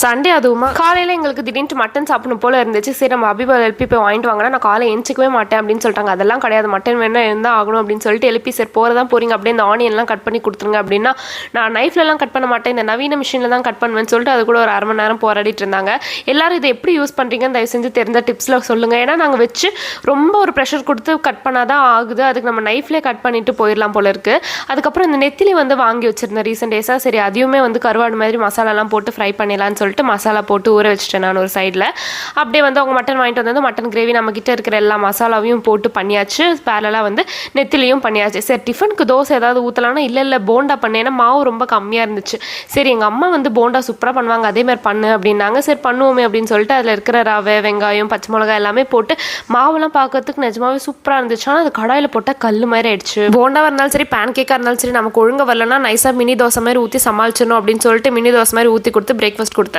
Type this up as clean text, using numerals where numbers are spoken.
Sunday அதுவுமா காலையில் எங்களுக்கு திடீர்னு மட்டன் சாப்பிடணும் போல இருந்துச்சு. சரி நம்ம அபிபால் எழுப்பி போய் வாங்கிட்டு வாங்கினா நான் காலை எந்திக்கவே மாட்டேன் அப்படின்னு சொல்லிட்டாங்க. அதெல்லாம் கிடையாது, மட்டன் வேணா இருந்தால் ஆகணும் அப்படின்னு சொல்லிட்டு எழுப்பி சரி போகிறதான் போகிறீங்க அப்படியே இந்த ஆனியன்லாம் கட் பண்ணி கொடுத்துருங்க அப்படின்னா நான் நைஃப்லலாம் கட் பண்ண மாட்டேன், இந்த நவீன மிஷினில் தான் கட் பண்ணுவேன்னு சொல்லிட்டு அது கூட ஒரு அரை மணி நேரம் போராடிட்டு இருந்தாங்க. எல்லாரும் இதை எப்படி யூஸ் பண்ணுறீங்கன்னு தயவு செஞ்சு தெரிஞ்ச டிப்ஸில் சொல்லுங்கள். ஏன்னா நாங்கள் வச்சு ரொம்ப ஒரு ப்ரெஷர் கொடுத்து கட் பண்ணாதான் ஆகுது, அதுக்கு நம்ம நைஃப்லேயே கட் பண்ணிட்டு போயிடலாம் போல இருக்குது. அதுக்கப்புறம் இந்த நெத்திலி வாங்கி வச்சிருந்தேன் ரீசெண்ட் டேஸாக. சரி அதையுமே கருவாடு மாதிரி மசாலாலாம் போட்டு ஃப்ரை பண்ணிடலான்னு சொல்லிட்டு மசாலா போட்டு ஊற வச்சுட்டேன் நான் ஒரு சைடில். அப்படியே அவங்க மட்டன் வாங்கிட்டு வந்தது மட்டன் கிரேவி நம்மக்கிட்ட இருக்கிற எல்லா மசாலாவையும் போட்டு பண்ணியாச்சு. பேரலாக நெத்திலையும் பண்ணியாச்சு. சரி டிஃபனுக்கு தோசை ஏதாவது ஊற்றலான்னா இல்லை போண்டா பண்ணேன்னா மாவு ரொம்ப கம்மியாக இருந்துச்சு. சரி எங்கள் அம்மா போண்டா சூப்பராக பண்ணுவாங்க, அதேமாதிரி பண்ணு அப்படின்னாங்க. சரி பண்ணுவோமே அப்படின்னு சொல்லிட்டு அதில் இருக்கிற ரவை வெங்காயம் பச்சை மிளகாய் எல்லாமே போட்டு மாவுலாம் பார்க்கறதுக்கு நிஜமாவே சூப்பராக இருந்துச்சு. ஆனால் அது கடாயில் போட்டால் கல் மாதிரி ஆயிடுச்சு. போண்டாவாக இருந்தாலும் சரி பேன் கேக்காக இருந்தாலும் சரி நமக்கு ஒழுங்காக வரலன்னா நைஸாக மினி தோசை மாதிரி ஊற்றி சமாளிச்சிடணும் அப்படின்னு சொல்லிட்டு மினி தோசை மாதிரி ஊற்றி கொடுத்து பிரேக்ஃபாஸ்ட் கொடுத்தேன்.